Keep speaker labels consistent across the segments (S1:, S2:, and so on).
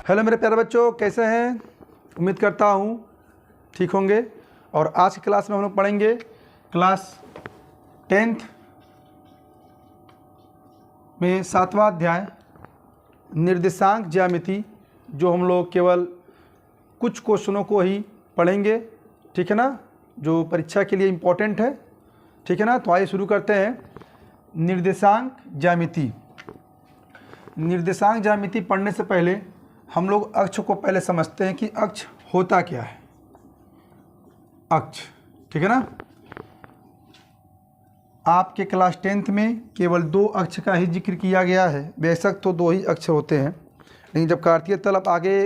S1: Hello मेरे प्यारे बच्चों, कैसे हैं? उम्मीद करता हूँ ठीक होंगे। और आज की क्लास में हम लोग पढ़ेंगे क्लास 10th में 7वां अध्याय निर्देशांक ज्यामिति, जो हम लोग केवल कुछ क्वेश्चनों को ही पढ़ेंगे, ठीक है ना, जो परीक्षा के लिए इम्पोर्टेंट है, ठीक है ना। तो आइए शुरू करते हैं। निर्देशांक ज्यामिति। निर्देशांक ज्यामिति पढ़ने से पहले हम लोग अक्ष को पहले समझते हैं कि अक्ष होता क्या है। अक्ष, ठीक है ना। आपके क्लास 10th में केवल 2 अक्ष का ही जिक्र किया गया है। बेशक तो 2 ही अक्ष होते हैं, लेकिन जब कार्तीय तल आप आगे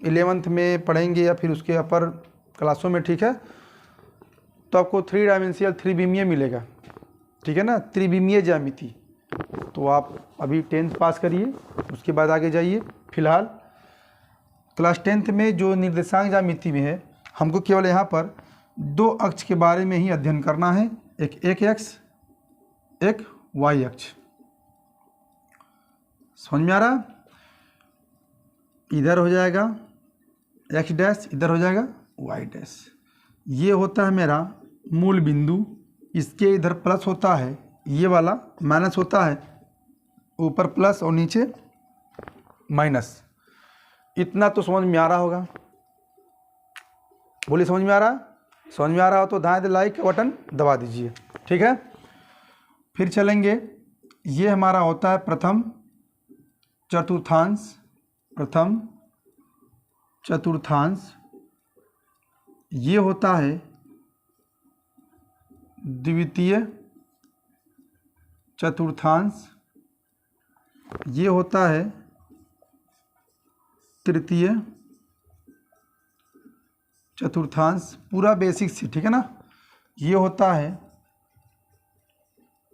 S1: 11th में पढ़ेंगे या फिर उसके अपर क्लासों में, ठीक है, तो आपको 3 डायमेंशियल त्रिविमीय मिलेगा, ठीक है ना, त्रिविमीय ज्यामिति। तो आप अभी 10th पास करिए, उसके बाद आगे जाइए। फिलहाल क्लास 10th में जो निर्देशांक ज्यामिति में है, हमको केवल यहाँ पर 2 अक्ष के बारे में ही अध्ययन करना है। एक x, एक y अक्ष। समझ में आ रहा? इधर हो जाएगा x डैश, इधर हो जाएगा y डैश। ये होता है मेरा मूल बिंदु। इसके इधर प्लस होता है, ये वाला माइनस होता है, ऊपर प्लस और नीचे माइनस। इतना तो समझ में आ रहा होगा। बोलिए, समझ में आ रहा? समझ में आ रहा हो तो दाएं लाइक का बटन दबा दीजिए, ठीक है। फिर चलेंगे। ये हमारा होता है प्रथम चतुर्थांश। प्रथम चतुर्थांश। ये होता है द्वितीय चतुर्थांश। ये होता है तृतीय चतुर्थांश। पूरा बेसिक से, ठीक है ना। ये होता है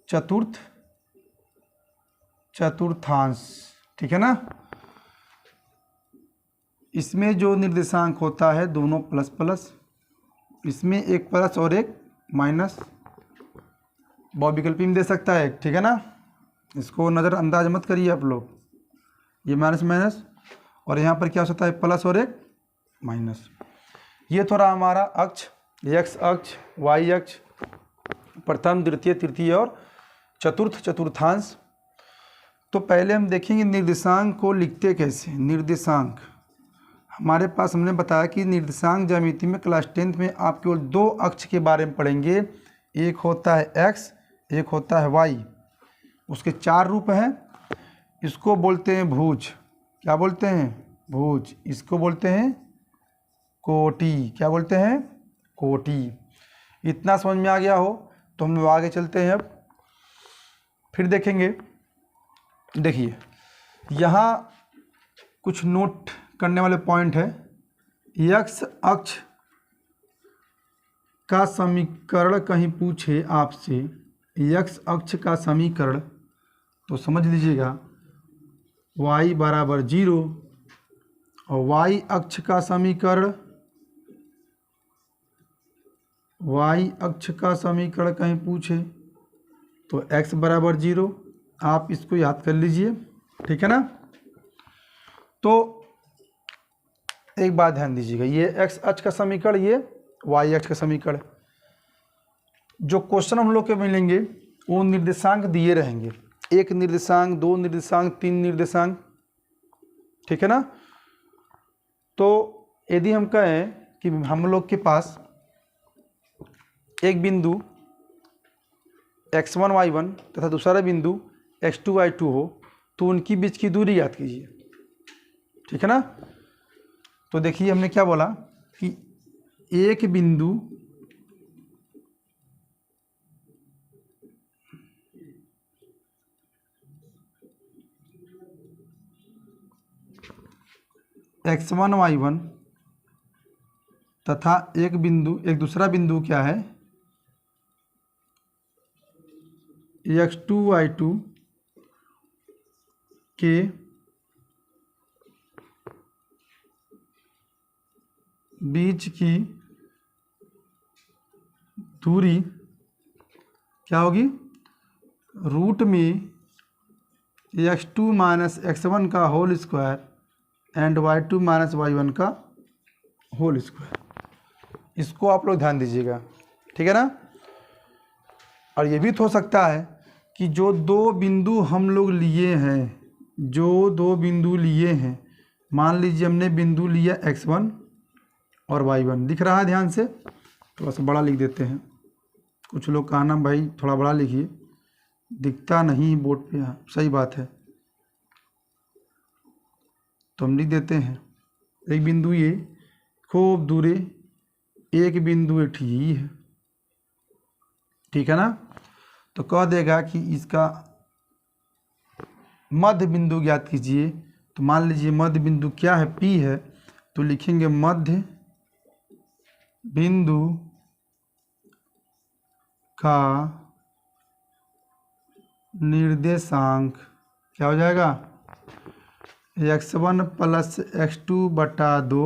S1: चतुर्थ चतुर्थांश, ठीक है ना। इसमें जो निर्देशांक होता है दोनों प्लस प्लस, इसमें एक प्लस और एक माइनस, बहुविकल्पी में दे सकता है, ठीक है ना। इसको नज़रअंदाज मत करिए आप लोग। ये माइनस माइनस, और यहाँ पर क्या हो सकता है, प्लस और एक माइनस। ये थोड़ा हमारा अक्ष, x अक्ष, y अक्ष, प्रथम द्वितीय तृतीय और चतुर्थ चतुर्थांश। तो पहले हम देखेंगे निर्देशांक को लिखते कैसे। निर्देशांक हमारे पास, हमने बताया कि निर्देशांक ज्यामिति में क्लास 10th में आप केवल 2 अक्ष के बारे में पढ़ेंगे। एक होता है x, एक होता है y। उसके 4 रूप हैं। इसको बोलते हैं भुज। क्या बोलते हैं? भुज। इसको बोलते हैं कोटि। क्या बोलते हैं? कोटि। इतना समझ में आ गया हो तो हम लोग आगे चलते हैं। अब फिर देखेंगे। देखिए, यहाँ कुछ नोट करने वाले पॉइंट है। x अक्ष का समीकरण कहीं पूछे आपसे, x अक्ष का समीकरण, तो समझ लीजिएगा y बराबर 0। और y अक्ष का समीकरण, y अक्ष का समीकरण कहीं पूछे तो x बराबर 0। आप इसको याद कर लीजिए, ठीक है ना। तो एक बात ध्यान दीजिएगा, ये x अक्ष का समीकरण, ये y अक्ष का समीकरण। जो क्वेश्चन हम लोग के मिलेंगे वो निर्देशांक दिए रहेंगे। 1 निर्देशांक, 2 निर्देशांक, 3 निर्देशांक, ठीक है ना। तो यदि हम कहें कि हम लोग के पास एक बिंदु x1 y1 तथा दूसरा बिंदु x2 y2 हो, तो उनकी बीच की दूरी याद कीजिए, ठीक है ना। तो देखिए, हमने क्या बोला कि एक बिंदु x1 y1 तथा एक दूसरा बिंदु क्या है, x2 y2 के बीच की दूरी क्या होगी, रूट में x2 माइनस x1 का whole square and y2 minus y1 का होल स्क्वायर। इसको आप लोग ध्यान दीजिएगा, ठीक है ना। और ये भी तो हो सकता है कि जो दो बिंदु हम लोग लिए हैं, जो दो बिंदु लिए हैं, मान लीजिए हमने बिंदु लिया x1 और y1, दिख रहा है ध्यान से, थोड़ा सा बड़ा लिख देते हैं। कुछ लोग कहा ना भाई थोड़ा बड़ा लिखिए, दिखता नहीं बोर्ड पे। हाँ सही बात है, तो हम लिख देते हैं एक बिंदु ये खूब दूरे, एक बिंदु ये ठीक है, ठीक है ना। तो कह देगा कि इसका मध्य बिंदु ज्ञात कीजिए। तो मान लीजिए मध्य बिंदु क्या है, P है, तो लिखेंगे मध्य बिंदु का निर्देशांक क्या हो जाएगा, x1 प्लस x2 बटा 2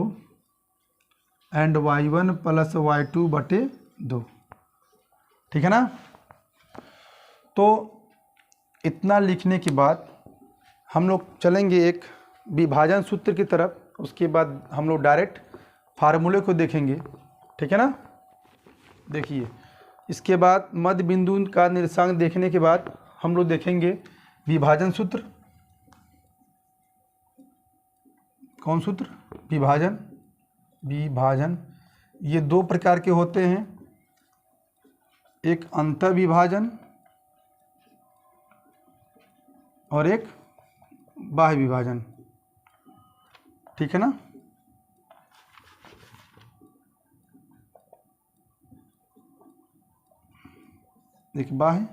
S1: एंड y1 प्लस y2 बटे 2, ठीक है ना। तो इतना लिखने के बाद हम लोग चलेंगे एक विभाजन सूत्र की तरफ, उसके बाद हम लोग डायरेक्ट फार्मूले को देखेंगे, ठीक है ना। देखिए इसके बाद मध्य बिंदु का निर्देशांक देखने के बाद हम लोग देखेंगे विभाजन सूत्र। कौन सूत्र, विभाजन। विभाजन ये दो प्रकार के होते हैं, एक अंतर विभाजन और एक बाह्य विभाजन, ठीक है ना। एक बाह्य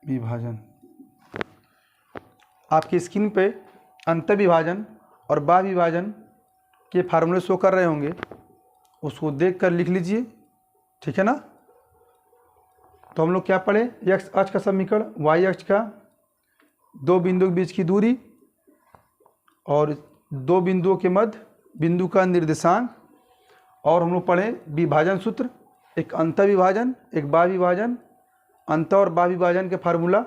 S1: विभाजन, आपकी स्क्रीन पे अंतर विभाजन और बाह्य विभाजन के फार्मूले शो कर रहे होंगे, उसको देख कर लिख लीजिए, ठीक है ना। तो हम लोग क्या पढ़े, x अक्ष का समीकरण, y अक्ष का दो बिंदुओं के बीच की दूरी और दो बिंदुओं के मध्य बिंदु का निर्देशांक, और हम लोग पढ़े विभाजन सूत्र, एक अंतर विभाजन एक बाह्य विभाजन, अंतर और बाह्य विभाजन के फार्मूला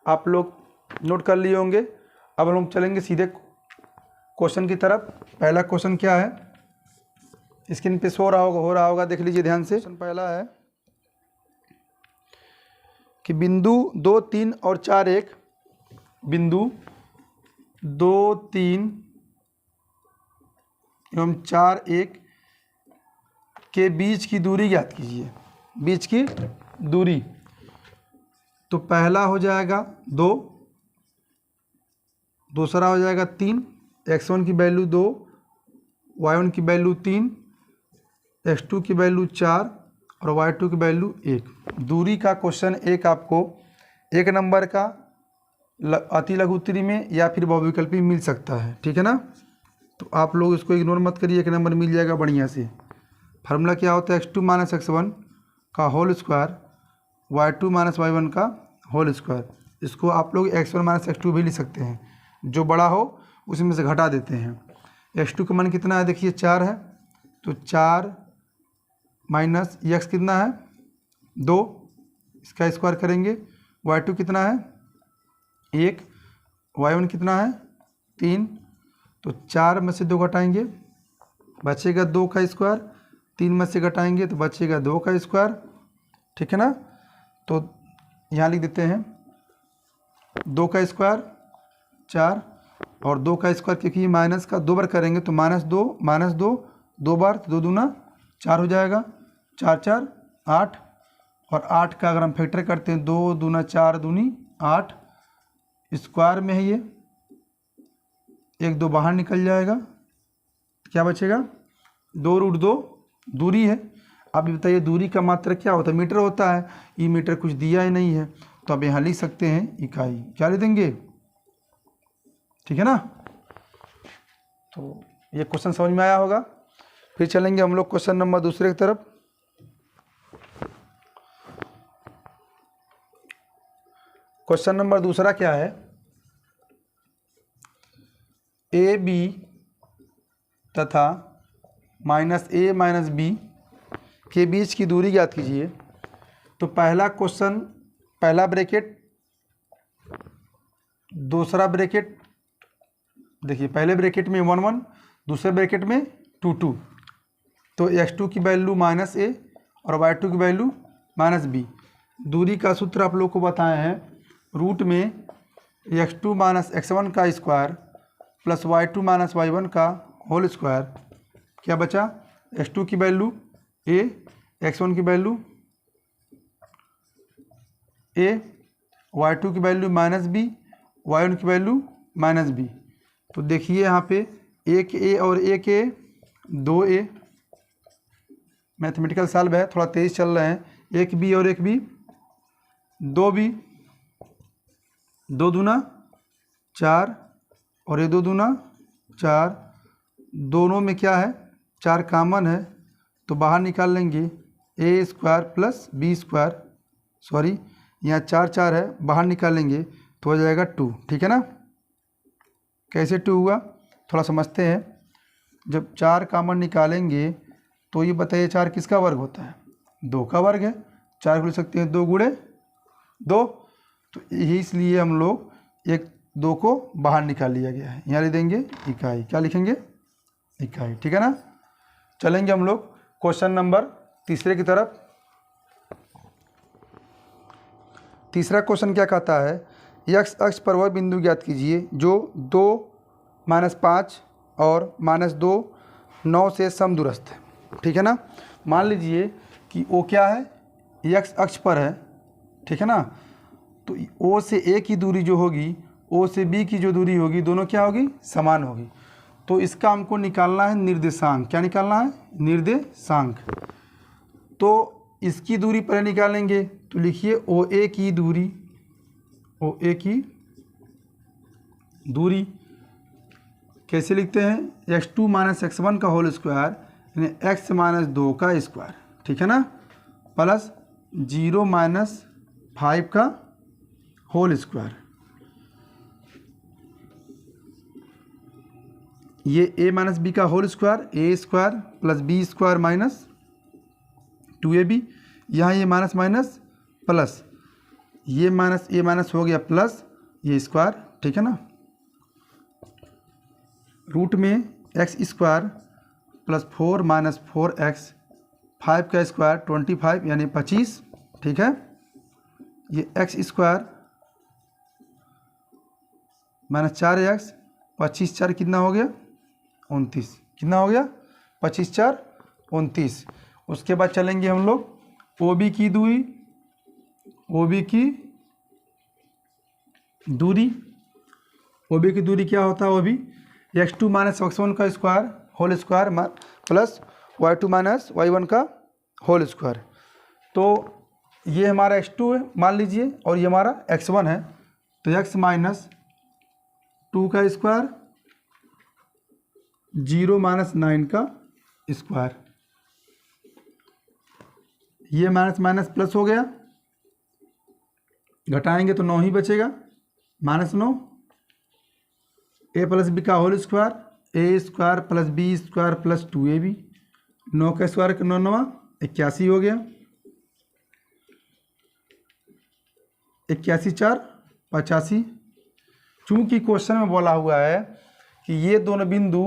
S1: आप लोग नोट कर लिए होंगे। अब हम लोग चलेंगे सीधे क्वेश्चन की तरफ। पहला क्वेश्चन क्या है, स्क्रीन पे हो रहा होगा, देख लीजिए ध्यान से। क्वेश्चन पहला है कि बिंदु 2, 3 और 4, एक बिंदु 2, 3 एवं 4, 1 के बीच की दूरी ज्ञात कीजिए। बीच की दूरी, तो पहला हो जाएगा 2, दूसरा हो जाएगा 3, x1 की वैल्यू 2, y1 की वैल्यू 3, x2 की वैल्यू 4 और y2 की वैल्यू 1। दूरी का क्वेश्चन एक आपको एक नंबर का अति लघु उत्तरी में या फिर बहुविकल्पी मिल सकता है, ठीक है ना। तो आप लोग इसको इग्नोर मत करिए, एक नंबर मिल जाएगा बढ़िया से। फार्मूला क्या होता है, x2 माइनस x1 का whole square, y2 minus y1 का होल स्क्वायर। इसको आप लोग x1 माइनस x2 भी लिख सकते हैं, जो बड़ा हो उसी में से घटा देते हैं। x2 का मान कितना है, देखिए 4 है, तो 4 माइनस x कितना है 2, इसका स्क्वायर करेंगे। y2 कितना है 1, y1 कितना है 3, तो 4 में से 2 घटाएंगे बचेगा 2 का स्क्वायर, 3 में से घटाएंगे तो बचेगा 2 का स्क्वायर, ठीक है ना। तो यहाँ लिख देते हैं 2 का स्क्वायर 4 और 2 का स्क्वायर, क्योंकि ये माइनस का 2 बार करेंगे तो -2 2 बार, तो 2 दूना 4 हो जाएगा, 4 4 8, और 8 का अगर हम फैक्टर करते हैं 2 दूना 4 दूनी 8, स्क्वायर में है ये, 1 2 बाहर निकल जाएगा, क्या बचेगा 2√2 दूरी है। अब ये बताइए दूरी का मात्रक क्या होता है, मीटर होता है, ये मीटर कुछ दिया ही नहीं है, तो अब यहाँ लिख सकते हैं इकाई, क्या लिख देंगे, ठीक है ना। तो ये क्वेश्चन समझ में आया होगा। फिर चलेंगे हम लोग क्वेश्चन नंबर दूसरे की तरफ। क्वेश्चन नंबर दूसरा क्या है, ए बी तथा -a - b के बीच की दूरी ज्ञात कीजिए। तो पहला क्वेश्चन, पहला ब्रैकेट, दूसरा ब्रैकेट, देखिए पहले ब्रैकेट में 1 1, दूसरे ब्रैकेट में 2 2, तो x2 की वैल्यू -a और y2 की वैल्यू -b। दूरी का सूत्र आप लोग को बताए हैं, रूट में x2 - x1 का स्क्वायर प्लस y2 - y1 का होल स्क्वायर, क्या बचा, x2 की वैल्यू a, x1 की वैल्यू a, y2 की वैल्यू -b, y1 की वैल्यू -b। तो देखिए यहाँ पे 1a और 1a 2a, मैथमेटिकल सॉल्व है, थोड़ा तेज चल रहे हैं, 1b और 1b 2b, 2 दूना 4 और ये 2 दूना 4, दोनों में क्या है 4 कॉमन है, तो बाहर निकाल लेंगे a square plus b square, sorry यहाँ 4 4 है, बाहर निकालेंगे तो हो जाएगा 2, ठीक है ना। कैसे 2 हुआ थोड़ा समझते हैं। जब 4 कॉमन निकालेंगे तो ये बताइए 4 किसका वर्ग होता है, 2 का वर्ग है, 4 को लिख सकते हैं 2 गुणे 2, तो यही इसलिए हम लोग 1 2 को बाहर निकाल लिया गया है। यहाँ लिख देंगे इकाई, क्या लिखेंगे, इकाई, ठीक है ना। चलेंगे हम लोग क्वेश्चन नंबर तीसरे की तरफ। तीसरा क्वेश्चन क्या कहता है, x अक्ष पर वह बिंदु ज्ञात कीजिए जो 2 -5 और -2 9 से समदूरस्थ है, ठीक है ना। मान लीजिए कि O क्या है, x अक्ष पर है, ठीक है ना। तो O से A की दूरी जो होगी, O से B की जो दूरी होगी, दोनों क्या होगी, समान होगी। तो इसका हमको निकालना है निर्देशांक, क्या निकालना है, निर्देशांक। तो इसकी दूरी पहले निकालेंगे, तो लिखिए OA की दूरी, OA की दूरी कैसे लिखते हैं, x2 - x1 का होल स्क्वायर यानी x - 2 का स्क्वायर, ठीक है ना, प्लस 0 - 5 का होल स्क्वायर। ये a - b का whole square, a square plus b square minus 2ab, यहाँ ये माइनस माइनस प्लस, ये माइनस ए माइनस हो गया प्लस ये स्क्वायर, ठीक है ना। रूट में x स्क्वायर प्लस 4 - 4x, 5 का स्क्वायर 25 यानी 25, ठीक है। ये x स्क्वायर -4x, 25 4 कितना हो गया 29, कितना हो गया 25 4 29। उसके बाद चलेंगे हम लोग OB की दूरी, OB की दूरी, OB की दूरी क्या होता है, OB x2 - x1 का square whole square plus y2 - y1 का होल स्क्वायर। तो ये हमारा x2 है मान लीजिए, और ये हमारा x1 है, तो x - 2 का स्क्वायर 0 - 9 का स्क्वायर, ये माइनस माइनस प्लस हो गया, घटाएंगे तो 9 ही बचेगा, -9, a प्लस बी का whole square, a square plus b square plus 2ab, 9 का स्क्वायर 9 9 81 हो गया, 81 4 85। चूँकि क्वेश्चन में बोला हुआ है कि ये दोनों बिंदु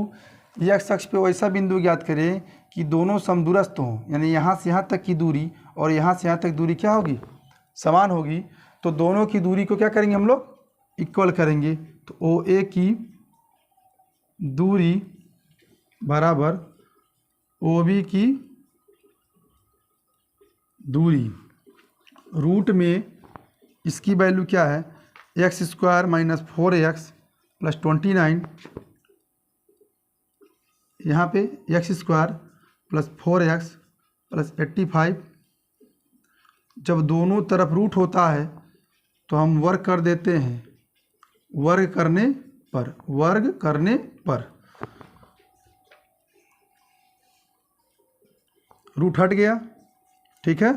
S1: x अक्ष पे वैसा बिंदु ज्ञात करें कि दोनों समदूरस्थ हों, यानी यहाँ से यहाँ तक की दूरी और यहाँ से यहाँ तक दूरी क्या होगी, समान होगी। तो दोनों की दूरी को क्या करेंगे हम लोग, इक्वल करेंगे। तो OA की दूरी बराबर OB की दूरी, रूट में इसकी वैल्यू क्या है, x स्क्वायर - 4x प्लस 29, यहाँ पे x square plus 4x plus 85। जब दोनों तरफ रूट होता है तो हम वर्ग कर देते हैं, वर्ग करने पर रूट हट गया, ठीक है,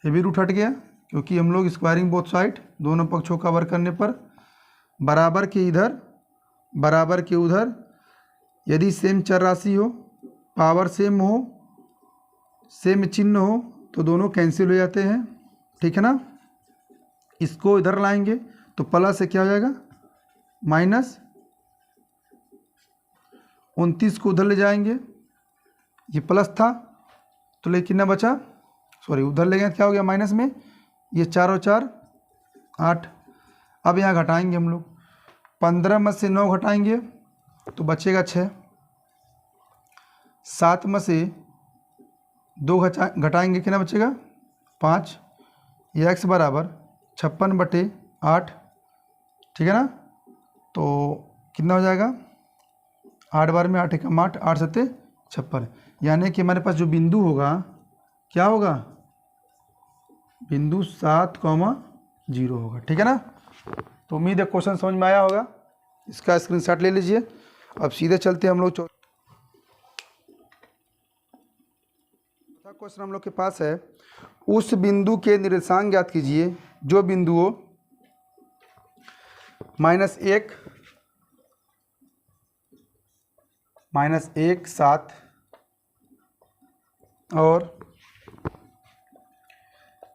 S1: ये भी रूट हट गया, क्योंकि हम लोग स्क्वायरिंग बोथ साइड, दोनों पक्षों का वर्ग करने पर, बराबर के इधर बराबर के उधर, यदि सेम चर राशि हो, पावर सेम हो, सेम चिन्ह हो, तो दोनों कैंसिल हो जाते हैं, ठीक है ना। इसको इधर लाएंगे तो प्लस से क्या हो जाएगा माइनस 29 को उधर ले जाएंगे, ये प्लस था तो लेकिन कितना बचा, सॉरी उधर ले गए क्या हो गया माइनस में, ये 4 और 4 8। अब यहाँ घटाएंगे हम लोग, 15 में से 9 घटाएंगे तो बचेगा 6, 7 में से 2 घटाएंगे कितना बचेगा 5, ये x बराबर 56/8, ठीक है ना। तो कितना हो जाएगा, 8 बार में 8 एकम 8, 8 सत्ते 56, यानी कि हमारे पास जो बिंदु होगा क्या होगा, बिंदु 7,0 होगा, ठीक है ना। तो उम्मीद है क्वेश्चन समझ में आया होगा, इसका स्क्रीनशॉट ले लीजिए। अब सीधे चलते हैं हम लोग चौथा क्वेश्चन हम लोग के पास है, उस बिंदु के निर्देशांक ज्ञात कीजिए जो बिंदुओं -1, -1, 7 और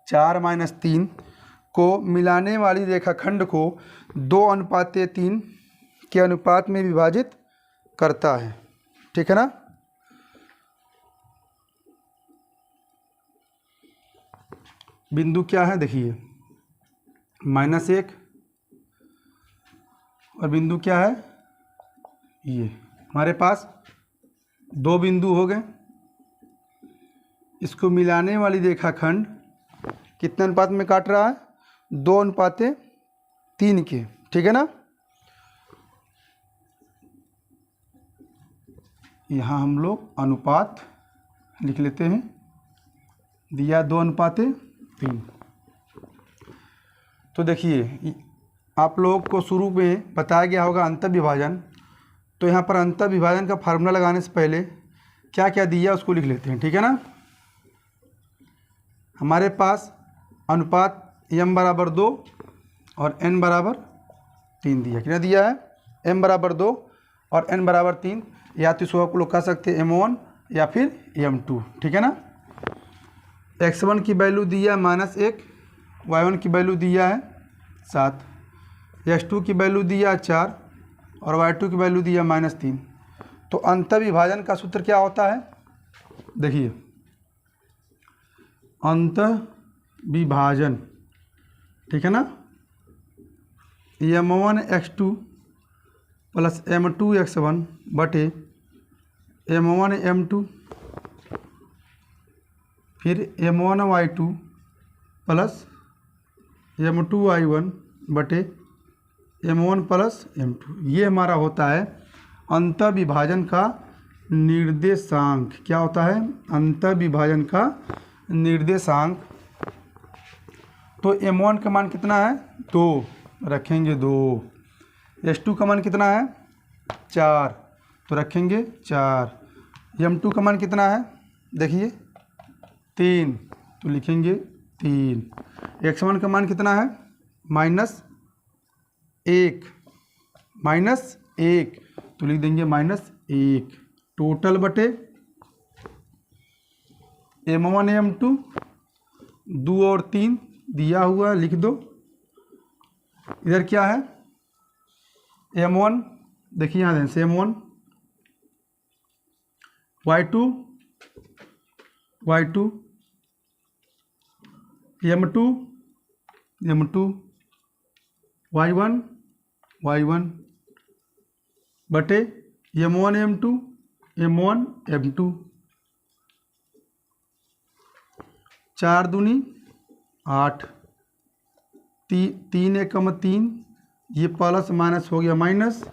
S1: 4, -3 को मिलाने वाली रेखाखंड को 2:3 के अनुपात में विभाजित करता है, ठीक है ना। बिंदु क्या है देखिए, -1 और बिंदु क्या है, ये हमारे पास 2 बिंदु हो गए। इसको मिलाने वाली रेखाखंड कितने अनुपात में काट रहा है, 2:3 के, ठीक है ना। यहाँ हम लोग अनुपात लिख लेते हैं, दिया 2:3। तो देखिए आप लोगों को शुरू में बताया गया होगा अंतर विभाजन, तो यहाँ पर अंतर विभाजन का फार्मूला लगाने से पहले क्या क्या दिया उसको लिख लेते हैं, ठीक है ना। हमारे पास अनुपात m बराबर 2 और n बराबर 3 दिया, कितना दिया है, m बराबर 2 और n बराबर 3, या तो इसको आप लोग कह सकते हैं m1 या फिर m2, ठीक है ना। x1 की वैल्यू दिया -1, y1 की वैल्यू दिया है 7, x2 की वैल्यू दिया 4 और y2 की वैल्यू दिया -3। तो अंतर विभाजन का सूत्र क्या होता है, देखिए अंतर विभाजन, ठीक है ना, m1x2 प्लस m2x1 बटे m1m2 फिर m1y2 प्लस m2y1 बटे m1 प्लस m2, ये हमारा होता है अंतर विभाजन का निर्देशांक। क्या होता है, अंतर विभाजन का निर्देशांक। तो m1 का मान कितना है, 2 रखेंगे 2, s2 का मान कितना है 4 तो रखेंगे 4, m2 का मान कितना है देखिए 3 तो लिखेंगे 3, x1 का मान कितना है -1 तो लिख देंगे -1, टोटल बटे m1 m2 2 और 3 दिया हुआ लिख दो। इधर क्या है m1, देखिए यहाँ ध्यान से m1 y2 m2 y1 बटे m1 m2 4 दूनी 8, 3 एकम 3, ये प्लस माइनस हो गया माइनस,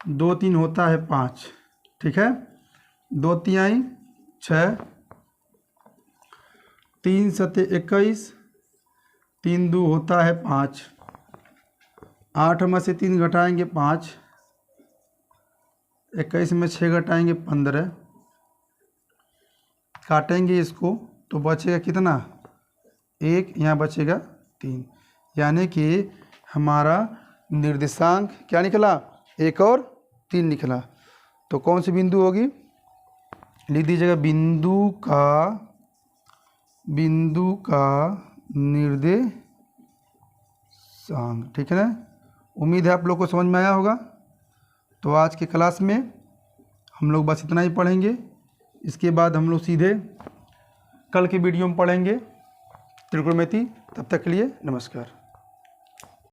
S1: 2 3 होता है 5, ठीक है, 2 तिहाई 6, 3 सत्ते 21, 3 2 होता है 5, 8 में से 3 घटाएंगे 5, 21 में 6 घटाएंगे 15, काटेंगे इसको तो बचेगा कितना 1, यहाँ बचेगा 3, यानी कि हमारा निर्देशांक क्या निकला 1 और 3 निकला। तो कौन सी बिंदु होगी, लिख दीजिएगा बिंदु का निर्देशांक, ठीक है ना, उम्मीद है आप लोग को समझ में आया होगा। तो आज की क्लास में हम लोग बस इतना ही पढ़ेंगे। इसके बाद हम लोग सीधे कल के वीडियो में पढ़ेंगे त्रिकोणमिति। तब तक के लिए नमस्कार।